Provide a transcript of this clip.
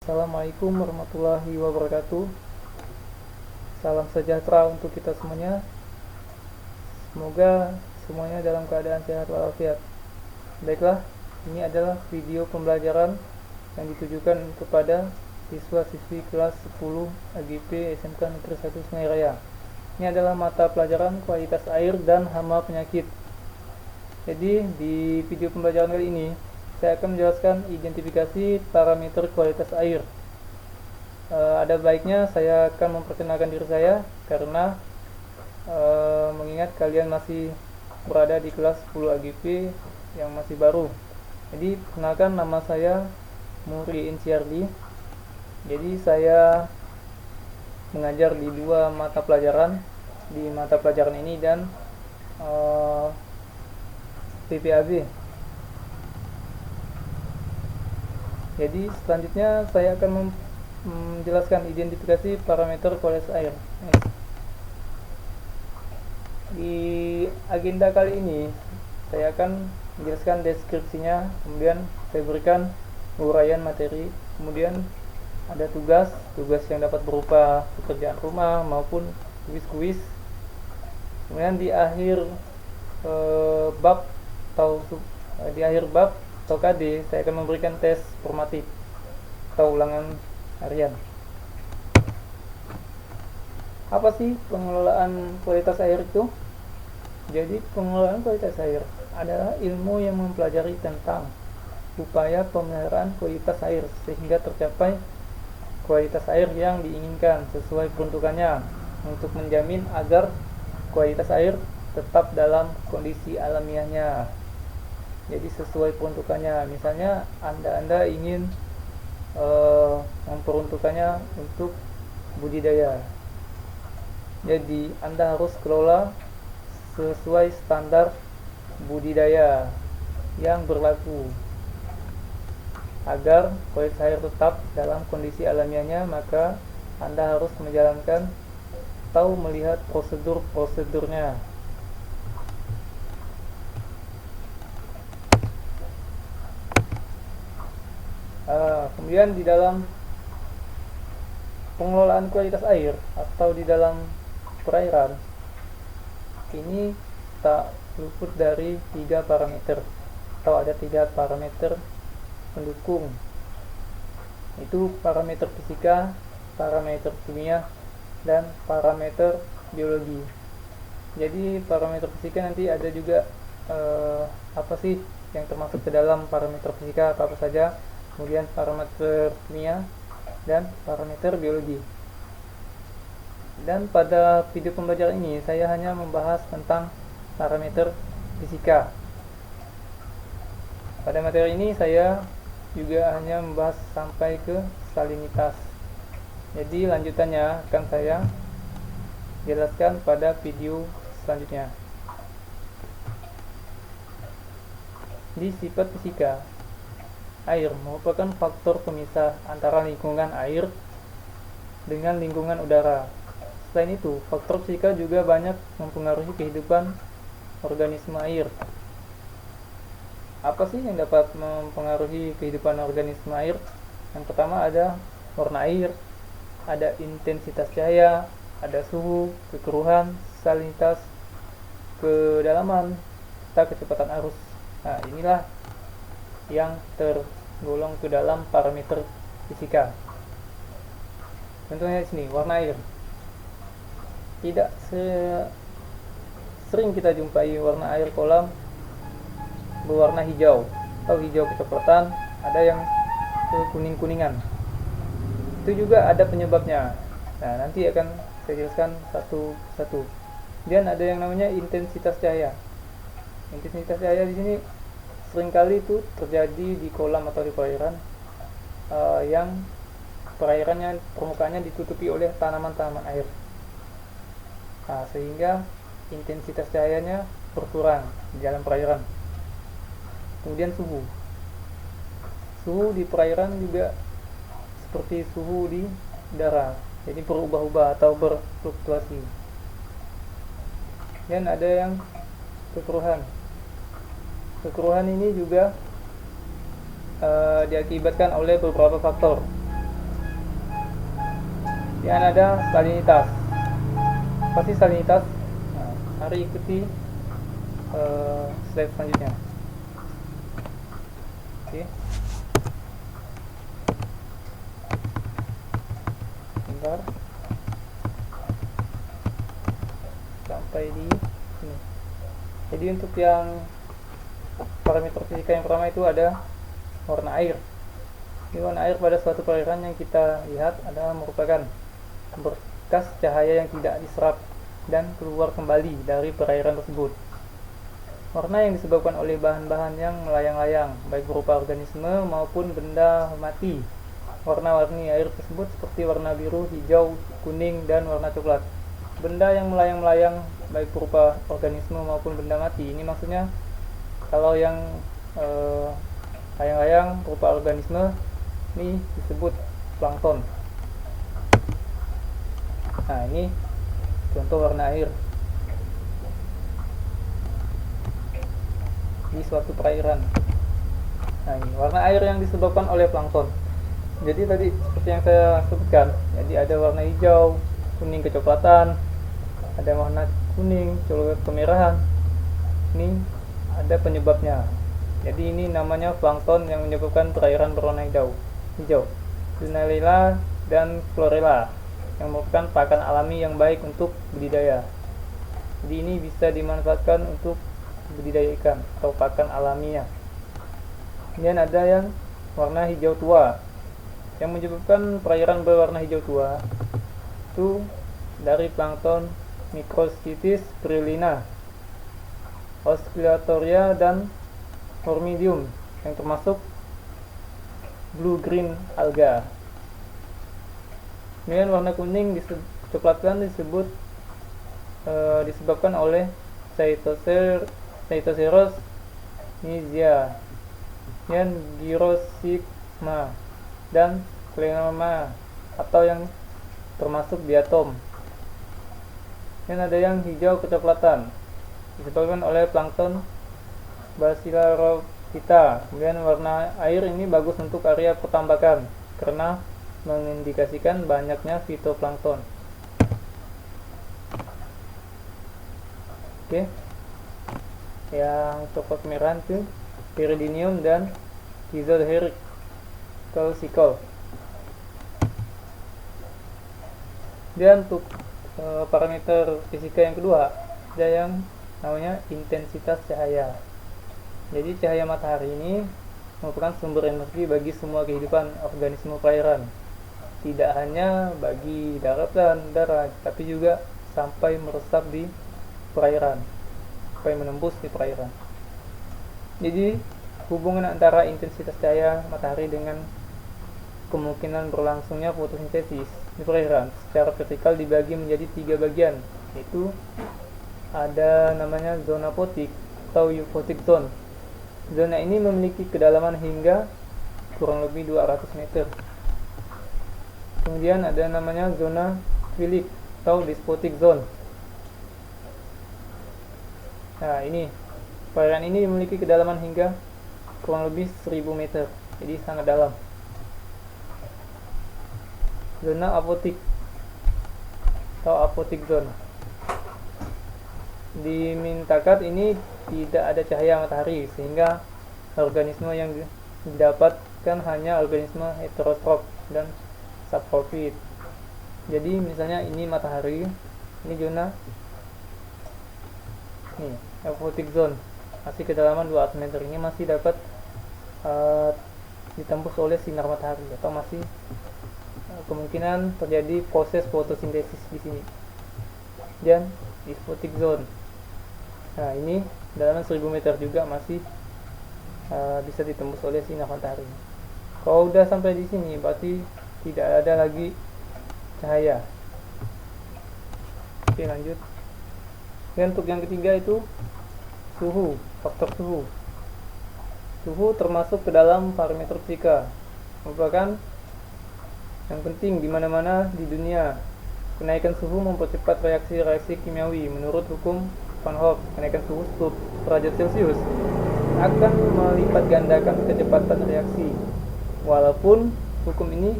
Assalamualaikum warahmatullahi wabarakatuh. Salam sejahtera untuk kita semuanya. Semoga semuanya dalam keadaan sehat walafiat. Baiklah, ini adalah video pembelajaran yang ditujukan kepada siswa-siswi kelas 10 AGP SMK Negeri 1 Sungai Raya. Ini adalah mata pelajaran kualitas air dan hama penyakit. Jadi di video pembelajaran kali ini saya akan menjelaskan identifikasi parameter kualitas air. Ada baiknya saya akan memperkenalkan diri saya karena mengingat kalian masih berada di kelas 10 AGP yang masih baru. Jadi perkenalkan, nama saya Muri Insyardi. Jadi saya mengajar di dua mata pelajaran, di mata pelajaran ini dan PPAB. Jadi selanjutnya saya akan menjelaskan identifikasi parameter kualitas air. Di agenda kali ini saya akan menjelaskan deskripsinya, kemudian saya berikan uraian materi, kemudian ada tugas yang dapat berupa pekerjaan rumah maupun kuis-kuis. Kemudian di akhir bab atau KD saya akan memberikan tes formatif atau ulangan harian. Apa sih pengelolaan kualitas air itu? Jadi pengelolaan kualitas air adalah ilmu yang mempelajari tentang upaya pemeliharaan kualitas air sehingga tercapai kualitas air yang diinginkan sesuai peruntukannya, untuk menjamin agar kualitas air tetap dalam kondisi alamiahnya. Jadi sesuai peruntukannya. Misalnya Anda ingin memperuntukannya untuk budidaya, jadi Anda harus kelola sesuai standar budidaya yang berlaku. Agar kualitas air tetap dalam kondisi alamiahnya, maka Anda harus menjalankan atau melihat prosedurnya. Kemudian di dalam pengelolaan kualitas air atau di dalam perairan ini tak luput dari 3 parameter, atau ada 3 parameter pendukung, itu parameter fisika, parameter kimia, dan parameter biologi. Jadi parameter fisika nanti ada juga apa sih yang termasuk ke dalam parameter fisika, apa saja, kemudian parameter kimia dan parameter biologi. Dan pada video pembelajaran ini saya hanya membahas tentang parameter fisika. Pada materi ini saya juga hanya membahas sampai ke salinitas. Jadi lanjutannya akan saya jelaskan pada video selanjutnya. Di sifat fisika, air merupakan faktor pemisah antara lingkungan air dengan lingkungan udara. Selain itu, faktor fisika juga banyak mempengaruhi kehidupan organisme air. Apa sih yang dapat mempengaruhi kehidupan organisme air? Yang pertama ada warna air, ada intensitas cahaya, ada suhu, kekeruhan, salinitas, kedalaman, serta kecepatan arus. Nah, inilah yang tergolong ke dalam parameter fisika. Contohnya di sini, warna air. Tidak sering kita jumpai warna air kolam berwarna hijau atau hijau kecoklatan, ada yang kuning-kuningan. Itu juga ada penyebabnya. Nah, nanti akan saya jelaskan satu-satu. Kemudian ada yang namanya intensitas cahaya. Intensitas cahaya di sini seringkali itu terjadi di kolam atau di perairan yang perairannya permukaannya ditutupi oleh tanaman-tanaman air. Nah, sehingga intensitas cahayanya berkurang di dalam perairan. Kemudian suhu di perairan juga seperti suhu di udara, jadi berubah-ubah atau berfluktuasi. Dan ada yang kekeruhan. Kekeruhan ini juga diakibatkan oleh beberapa faktor. yang ada salinitas. Pasti salinitas. Nah, mari ikuti slide selanjutnya. Oke. Bentar. Sampai di sini. Jadi untuk yang parameter fisika yang pertama itu ada warna air. Ini warna air pada suatu perairan yang kita lihat adalah merupakan berkas cahaya yang tidak diserap dan keluar kembali dari perairan tersebut. Warna yang disebabkan oleh bahan-bahan yang melayang-layang, baik berupa organisme maupun benda mati. Warna-warni air tersebut seperti warna biru, hijau, kuning, dan warna coklat. Benda yang melayang-layang, baik berupa organisme maupun benda mati. Ini maksudnya kalau yang layang-layang berupa organisme, ini disebut plankton. Nah, ini contoh warna air di suatu perairan. Nah, ini warna air yang disebabkan oleh plankton. Jadi tadi seperti yang saya sebutkan, jadi ada warna hijau, kuning kecoklatan, ada warna kuning, coklat kemerahan. Ini ada penyebabnya. Jadi ini namanya plankton yang menyebabkan perairan berwarna hijau. Lunella dan chlorella yang merupakan pakan alami yang baik untuk budidaya. Jadi ini bisa dimanfaatkan untuk budidaya ikan atau pakan alaminya. Kemudian ada yang warna hijau tua. Yang menyebabkan perairan berwarna hijau tua itu dari plankton Microcystis spirulina, Oscillatoria, dan Hormidium yang termasuk blue-green alga. Kemudian warna kuning coklatkan disebabkan oleh Cytoceros nizia, kemudian Gyrosigma dan Clenoma atau yang termasuk diatom. Dan ada yang hijau kecoklatan disebabkan oleh plankton Basilarophyta. Kemudian warna air ini bagus untuk area pertambakan karena mengindikasikan banyaknya fitoplankton. Oke. Yang coklat merah itu Pyridinium dan Schizoheric Calcicle. Dan untuk parameter fisika yang kedua ada yang namanya intensitas cahaya. Jadi cahaya matahari ini merupakan sumber energi bagi semua kehidupan organisme perairan. Tidak hanya bagi daratan, darat, tapi juga sampai meresap di perairan, sampai menembus di perairan. Jadi hubungan antara intensitas cahaya matahari dengan kemungkinan berlangsungnya fotosintesis di perairan secara vertikal dibagi menjadi 3 bagian, yaitu ada namanya zona photic atau euphotic zone. Zona ini memiliki kedalaman hingga kurang lebih 200 meter. Kemudian ada namanya zona philic atau despotic zone. Nah, ini perairan ini memiliki kedalaman hingga kurang lebih 1000 meter, jadi sangat dalam. Zona aphotic atau aphotic zone. Di Mintakat ini tidak ada cahaya matahari sehingga organisme yang didapatkan hanya organisme heterotrof dan subtropit. Jadi misalnya ini matahari, ini zona nih aphotic zone, masih kedalaman 200 meter, ini masih dapat ditembus oleh sinar matahari atau masih kemungkinan terjadi proses fotosintesis di sini. Dan despotic zone, nah ini dalam 1000 meter juga masih bisa ditembus oleh sinar matahari. Kalau udah sampai di sini berarti tidak ada lagi cahaya. Oke, lanjut. Dan untuk yang ketiga itu suhu, faktor suhu. Suhu termasuk ke dalam parameter fisika, merupakan yang penting di mana-mana di dunia. Kenaikan suhu mempercepat reaksi-reaksi kimiawi. Menurut hukum Van Hoff, kenaikan suhu 10 derajat Celcius akan melipat gandakan kecepatan reaksi. Walaupun hukum ini